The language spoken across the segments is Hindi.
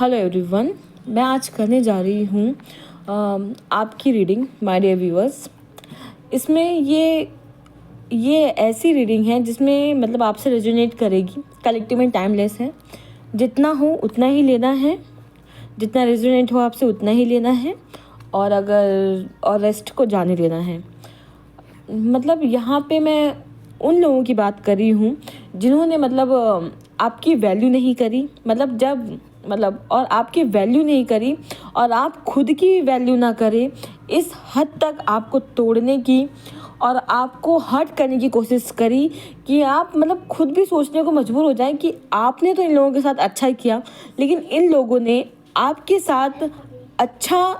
हेलो एवरीवन, मैं आज करने जा रही हूँ आपकी रीडिंग माय डियर व्यूअर्स। इसमें ये ऐसी रीडिंग है जिसमें मतलब आपसे रेजोनेट करेगी। कलेक्टिव में टाइमलेस है, जितना हो उतना ही लेना है, जितना रेजोनेट हो आपसे उतना ही लेना है और रेस्ट को जाने देना है। मतलब यहाँ पे मैं उन लोगों की बात कर रही हूँ जिन्होंने मतलब आपकी वैल्यू नहीं करी, और आपकी वैल्यू नहीं करी और आप खुद की वैल्यू ना करें, इस हद तक आपको तोड़ने की और आपको हर्ट करने की कोशिश करी कि आप मतलब खुद भी सोचने को मजबूर हो जाएं कि आपने तो इन लोगों के साथ अच्छा ही किया, लेकिन इन लोगों ने आपके साथ अच्छा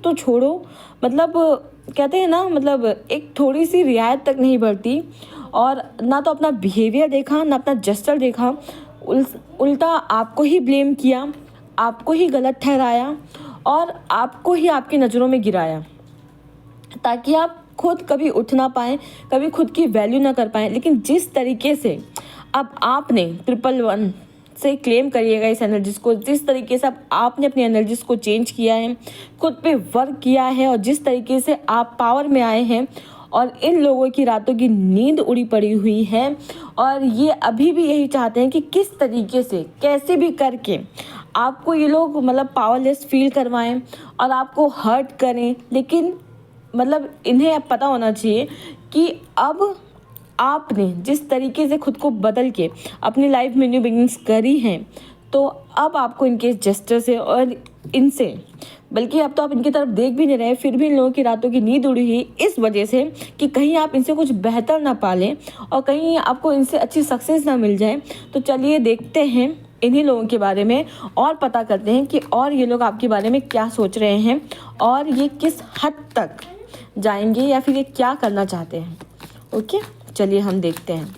तो छोड़ो, मतलब कहते हैं ना, मतलब एक थोड़ी सी रियायत तक नहीं बरती और ना तो अपना बिहेवियर देखा, ना अपना जेस्चर देखा, उल्टा आपको ही ब्लेम किया, आपको ही गलत ठहराया और आपको ही आपकी नज़रों में गिराया ताकि आप खुद कभी उठ ना पाएँ, कभी खुद की वैल्यू ना कर पाएँ। लेकिन जिस तरीके से अब आपने 111 से क्लेम करिएगा इस एनर्जीज़ को, जिस तरीके से अब आपने अपनी एनर्जीज़ को चेंज किया है, खुद पे वर्क किया है और जिस तरीके से आप पावर में आए हैं और इन लोगों की रातों की नींद उड़ी पड़ी हुई है और ये अभी भी यही चाहते हैं कि किस तरीके से कैसे भी करके आपको ये लोग मतलब पावरलेस फील करवाएं और आपको हर्ट करें। लेकिन मतलब इन्हें अब पता होना चाहिए कि अब आपने जिस तरीके से खुद को बदल के अपनी लाइफ में न्यू बिगिनिंग्स करी हैं, तो अब आपको इनके जेस्चर से और इनसे, बल्कि अब तो आप इनकी तरफ देख भी नहीं रहे, फिर भी इन लोगों की रातों की नींद उड़ी हुई इस वजह से कि कहीं आप इनसे कुछ बेहतर ना पालें और कहीं आपको इनसे अच्छी सक्सेस ना मिल जाए। तो चलिए देखते हैं इन्हीं लोगों के बारे में और पता करते हैं कि और ये लोग आपके बारे में क्या सोच रहे हैं और ये किस हद तक जाएंगे या फिर ये क्या करना चाहते हैं। ओके, चलिए हम देखते हैं।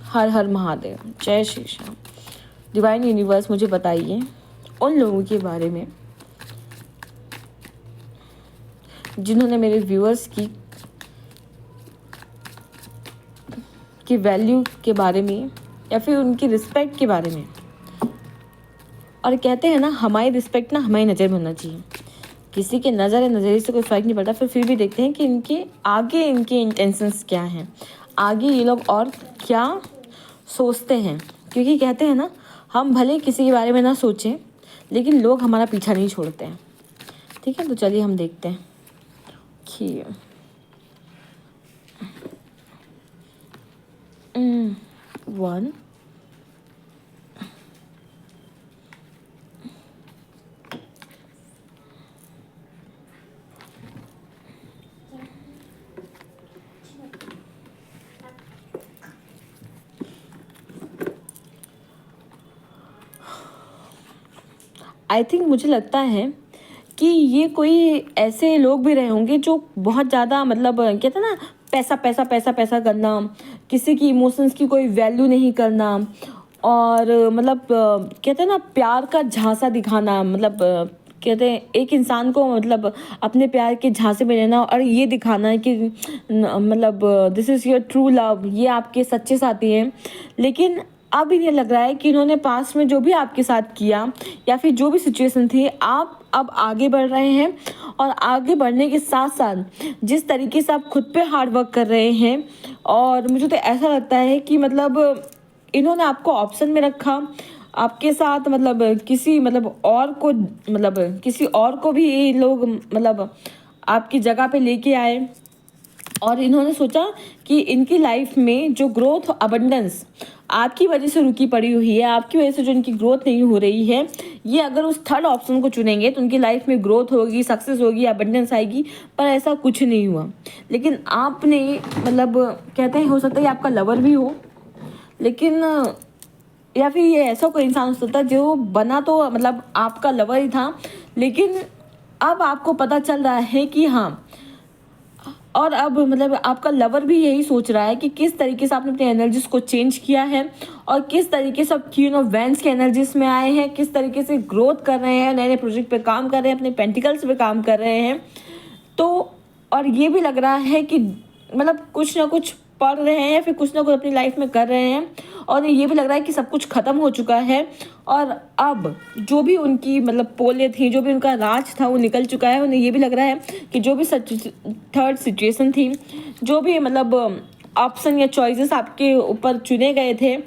हर हर महादेव, जय श्री श्याम। डिवाइन यूनिवर्स, मुझे बताइए उन लोगों के बारे में जिन्होंने मेरे व्यूअर्स की वैल्यू के बारे में या फिर उनकी रिस्पेक्ट के बारे में। और कहते हैं ना, हमारी रिस्पेक्ट ना हमारी नज़र में होना चाहिए, किसी के नज़र या नज़रिए से कोई फ़र्क नहीं पड़ता। फिर भी देखते हैं कि इनके इंटेंशंस क्या हैं, आगे ये लोग और क्या सोचते हैं। क्योंकि कहते हैं ना, हम भले किसी के बारे में ना सोचें लेकिन लोग हमारा पीछा नहीं छोड़ते हैं। ठीक है, तो चलिए हम देखते हैं कि वन आई थिंक, मुझे लगता है कि ये कोई ऐसे लोग भी रहे होंगे जो बहुत ज़्यादा मतलब कहते हैं ना, पैसा पैसा पैसा पैसा करना, किसी की इमोशंस की कोई वैल्यू नहीं करना और मतलब कहते हैं ना, प्यार का झांसा दिखाना। मतलब कहते हैं एक इंसान को मतलब अपने प्यार के झांसे में लेना और ये दिखाना है कि मतलब this is your true love, ये आपके सच्चे साथी हैं। लेकिन अब इन्हें लग रहा है कि इन्होंने पास्ट में जो भी आपके साथ किया या फिर जो भी सिचुएशन थी, आप अब आगे बढ़ रहे हैं और आगे बढ़ने के साथ साथ जिस तरीके से आप खुद पे हार्ड वर्क कर रहे हैं, और मुझे तो ऐसा लगता है कि मतलब इन्होंने आपको ऑप्शन में रखा आपके साथ, मतलब किसी और को भी ये लोग मतलब आपकी जगह पे लेके आए और इन्होंने सोचा कि इनकी लाइफ में जो ग्रोथ अबंडेंस आपकी वजह से रुकी पड़ी हुई है, आपकी वजह से जो इनकी ग्रोथ नहीं हो रही है, ये अगर उस थर्ड ऑप्शन को चुनेंगे तो उनकी लाइफ में ग्रोथ होगी, सक्सेस होगी, अबंडेंस आएगी। पर ऐसा कुछ नहीं हुआ। लेकिन आपने मतलब कहते हैं, हो सकता है आपका लवर भी हो, लेकिन या फिर ये ऐसा कोई इंसान हो सकता है जो बना तो मतलब आपका लवर ही था, लेकिन अब आपको पता चल रहा है कि हाँ, और अब मतलब आपका लवर भी यही सोच रहा है कि किस तरीके से आपने अपनी एनर्जीज को चेंज किया है और किस तरीके से आप क्वीन ऑफ वैंड्स के एनर्जीज में आए हैं, किस तरीके से ग्रोथ कर रहे हैं, नए नए प्रोजेक्ट पे काम कर रहे हैं, अपने पेंटिकल्स पे काम कर रहे हैं। तो और ये भी लग रहा है कि मतलब कुछ ना कुछ पढ़ रहे हैं या फिर कुछ ना कुछ अपनी लाइफ में कर रहे हैं और उन्हें ये भी लग रहा है कि सब कुछ ख़त्म हो चुका है और अब जो भी उनकी मतलब पोले थी, जो भी उनका राज था वो निकल चुका है। उन्हें ये भी लग रहा है कि जो भी थर्ड सिचुएशन थी, जो भी मतलब ऑप्शन या चॉइसेस आपके ऊपर चुने गए थे,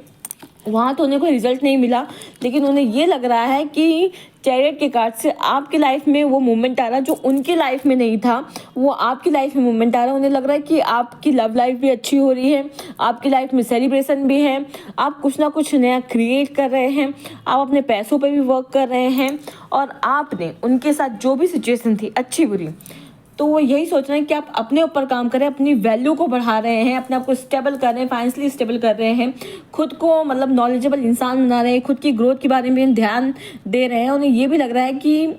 वहाँ तो उन्हें कोई रिजल्ट नहीं मिला, लेकिन उन्हें ये लग रहा है कि चैरियट के कार्ड से आपकी लाइफ में वो मोमेंट आ रहा है जो उनकी लाइफ में नहीं था, वो आपकी लाइफ में मोमेंट आ रहा है। उन्हें लग रहा है कि आपकी लव लाइफ भी अच्छी हो रही है, आपकी लाइफ में सेलिब्रेशन भी है, आप कुछ ना कुछ नया क्रिएट कर रहे हैं, आप अपने पैसों पे भी वर्क कर रहे हैं और आपने उनके साथ जो भी सिचुएशन थी अच्छी बुरी, तो वो यही सोच रहे हैं कि आप अपने ऊपर काम करें, अपनी वैल्यू को बढ़ा रहे हैं, अपने आप को स्टेबल कर रहे हैं, फाइनेंशियली स्टेबल कर रहे हैं, खुद को मतलब नॉलेजेबल इंसान बना रहे हैं, खुद की ग्रोथ के बारे में ध्यान दे रहे हैं। उन्हें ये भी लग रहा है कि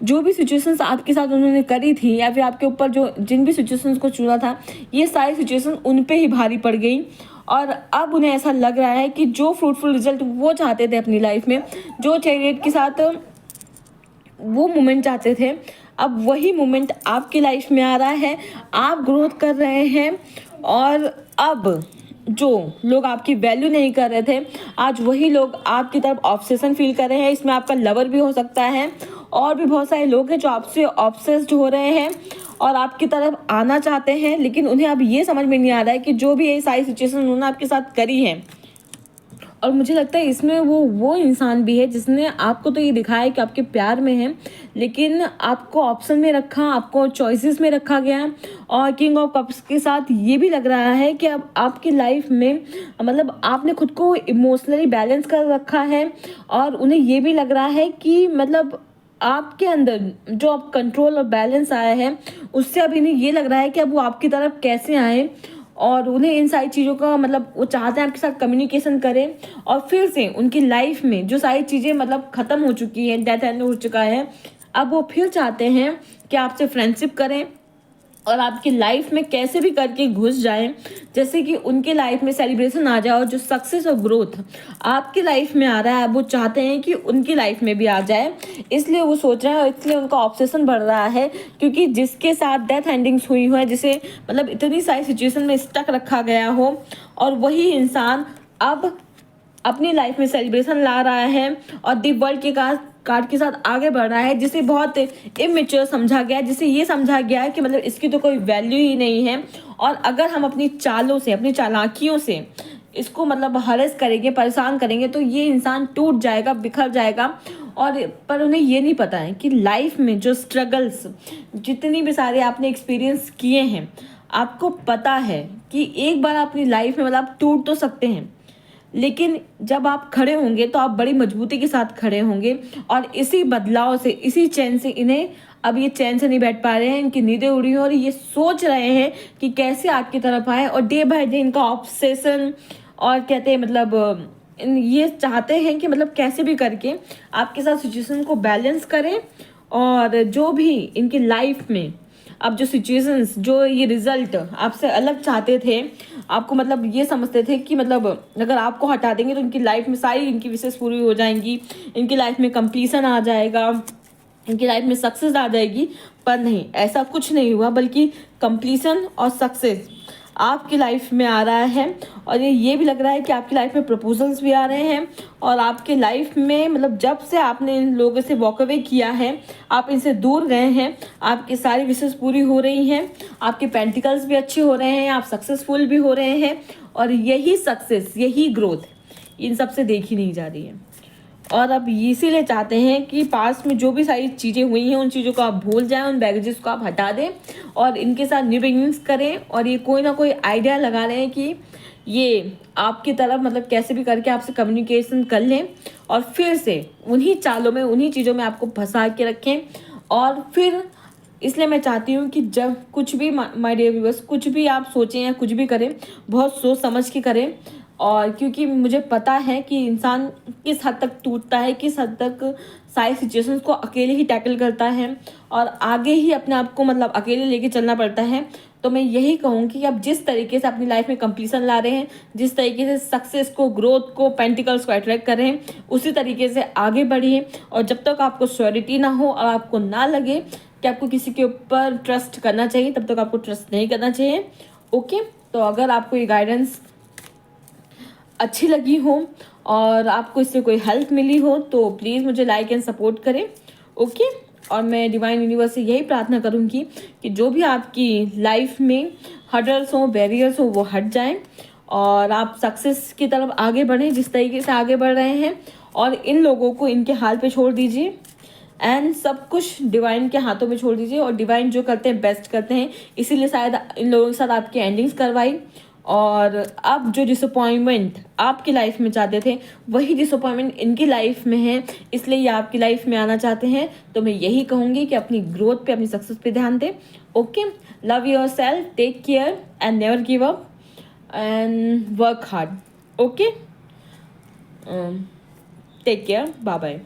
जो भी सिचुएशंस आपके साथ उन्होंने करी थी या फिर आपके ऊपर जो जिन भी सिचुएशंस को चुना था, ये सारी सिचुएशन उन पे ही भारी पड़ गई और अब उन्हें ऐसा लग रहा है कि जो फ्रूटफुल रिजल्ट वो चाहते थे अपनी लाइफ में, जो चैरियट के साथ वो मोमेंट चाहते थे, अब वही मोमेंट आपकी लाइफ में आ रहा है, आप ग्रोथ कर रहे हैं और अब जो लोग आपकी वैल्यू नहीं कर रहे थे, आज वही लोग आपकी तरफ ऑब्सेशन फील कर रहे हैं। इसमें आपका लवर भी हो सकता है और भी बहुत सारे लोग हैं जो आपसे ऑब्सेस्ड हो रहे हैं और आपकी तरफ आना चाहते हैं, लेकिन उन्हें अब ये समझ में नहीं आ रहा है कि जो भी ये सारी सिचुएशन उन्होंने आपके साथ करी है, और मुझे लगता है इसमें वो इंसान भी है जिसने आपको तो ये दिखाया है कि आपके प्यार में है, लेकिन आपको ऑप्शन में रखा, आपको चॉइसेस में रखा गया। और किंग ऑफ कप्स के साथ ये भी लग रहा है कि अब आपकी लाइफ में मतलब आपने खुद को इमोशनली बैलेंस कर रखा है और उन्हें ये भी लग रहा है कि मतलब आपके अंदर जो अब कंट्रोल और बैलेंस आया है, उससे अब इन्हें ये लग रहा है कि अब वो आपकी तरफ कैसे आए और उन्हें इन सारी चीज़ों का मतलब वो चाहते हैं आपके साथ कम्युनिकेशन करें और फिर से उनकी लाइफ में जो सारी चीज़ें मतलब ख़त्म हो चुकी हैं, डेथ एंड हो चुका है, अब वो फिर चाहते हैं कि आपसे फ्रेंडशिप करें और आपकी लाइफ में कैसे भी करके घुस जाएं, जैसे कि उनके लाइफ में सेलिब्रेशन आ जाए और जो सक्सेस और ग्रोथ आपकी लाइफ में आ रहा है वो चाहते हैं कि उनकी लाइफ में भी आ जाए। इसलिए वो सोच रहे हैं और इसलिए उनका ऑब्सेशन बढ़ रहा है, क्योंकि जिसके साथ डेथ एंडिंग्स हुई है, जिसे मतलब इतनी सारी सिचुएशन में स्टक रखा गया हो, और वही इंसान अब अपनी लाइफ में सेलिब्रेशन ला रहा है और दी वर्ल्ड के कार्ड के साथ आगे बढ़ रहा है, जिसे बहुत इमेच्योर समझा गया है, जिसे ये समझा गया है कि मतलब इसकी तो कोई वैल्यू ही नहीं है और अगर हम अपनी चालों से, अपनी चालाकियों से इसको मतलब हरेस करेंगे, परेशान करेंगे, तो ये इंसान टूट जाएगा, बिखर जाएगा। और पर उन्हें ये नहीं पता है कि लाइफ में जो स्ट्रगल्स जितनी भी सारे आपने एक्सपीरियंस किए हैं, आपको पता है कि एक बार अपनी लाइफ में मतलब आप टूट तो सकते हैं, लेकिन जब आप खड़े होंगे तो आप बड़ी मजबूती के साथ खड़े होंगे। और इसी बदलाव से, इसी चैन से, इन्हें अब ये चैन से नहीं बैठ पा रहे हैं, इनकी नींदें उड़ी हैं और ये सोच रहे हैं कि कैसे आपकी तरफ आए और डे बाय डे इनका ऑब्सेशन और कहते हैं मतलब ये चाहते हैं कि मतलब कैसे भी करके आपके साथ सिचुएशन को बैलेंस करें और जो भी इनकी लाइफ में अब जो सिचुएशंस, जो ये रिजल्ट आपसे अलग चाहते थे, आपको मतलब ये समझते थे कि मतलब अगर आपको हटा देंगे तो इनकी लाइफ में सारी इनकी विशेष पूरी हो जाएंगी, इनकी लाइफ में कंप्लीशन आ जाएगा, इनकी लाइफ में सक्सेस आ जाएगी। पर नहीं, ऐसा कुछ नहीं हुआ, बल्कि कंप्लीशन और सक्सेस आपकी लाइफ में आ रहा है। और ये भी लग रहा है कि आपकी लाइफ में प्रपोजल्स भी आ रहे हैं और आपके लाइफ में मतलब जब से आपने इन लोगों से वॉक अवे किया है, आप इनसे दूर गए हैं, आपकी सारी विशेष पूरी हो रही हैं, आपके पेंटिकल्स भी अच्छे हो रहे हैं, आप सक्सेसफुल भी हो रहे हैं और यही सक्सेस, यही ग्रोथ इन सब से देखी नहीं जा रही है। और अब इसीलिए चाहते हैं कि पास्ट में जो भी सारी चीज़ें हुई हैं उन चीज़ों को आप भूल जाएं, उन बैगेजेस को आप हटा दें और इनके साथ न्यू बिगिनिंग्स करें। और ये कोई ना कोई आइडिया लगा रहे हैं कि ये आपकी तरफ मतलब कैसे भी करके आपसे कम्युनिकेशन कर लें और फिर से उन्हीं चालों में, उन्हीं चीज़ों में आपको फंसा के रखें। और फिर इसलिए मैं चाहती हूँ कि जब कुछ भी माय डियर व्यूअर्स, कुछ भी आप सोचें या कुछ भी करें, बहुत सोच समझ के करें। और क्योंकि मुझे पता है कि इंसान किस हद तक टूटता है, किस हद तक सारी सिचुएशंस को अकेले ही टैकल करता है और आगे ही अपने आप को मतलब अकेले लेके चलना पड़ता है। तो मैं यही कहूँगी कि आप जिस तरीके से अपनी लाइफ में कंप्लीशन ला रहे हैं, जिस तरीके से सक्सेस को, ग्रोथ को, पेंटिकल्स को अट्रैक्ट कर रहे हैं, उसी तरीके से आगे बढ़िए। और जब तक आपको श्योरिटी ना हो और आपको ना लगे कि आपको किसी के ऊपर ट्रस्ट करना चाहिए, तब तक आपको ट्रस्ट नहीं करना चाहिए। ओके, तो अगर आपको ये गाइडेंस अच्छी लगी हो और आपको इससे कोई हेल्प मिली हो तो प्लीज़ मुझे लाइक एंड सपोर्ट करें, ओके। और मैं डिवाइन यूनिवर्स से यही प्रार्थना करूँगी कि जो भी आपकी लाइफ में हर्डल्स हों, बैरियर्स हों, वो हट जाएं और आप सक्सेस की तरफ आगे बढ़ें जिस तरीके से आगे बढ़ रहे हैं। और इन लोगों को इनके हाल पे छोड़ दीजिए एंड सब कुछ डिवाइन के हाथों में छोड़ दीजिए। और डिवाइन जो करते हैं बेस्ट करते हैं, इसीलिए शायद इन लोगों के साथ आपकी एंडिंग्स करवाई। और अब जो डिसअपॉइंटमेंट आपकी लाइफ में चाहते थे वही डिसअपॉइंटमेंट इनकी लाइफ में है, इसलिए ये आपकी लाइफ में आना चाहते हैं। तो मैं यही कहूँगी कि अपनी ग्रोथ पे, अपनी सक्सेस पे ध्यान दें, okay. Love yourself, take care and never give up and work hard, okay. Take care, bye bye.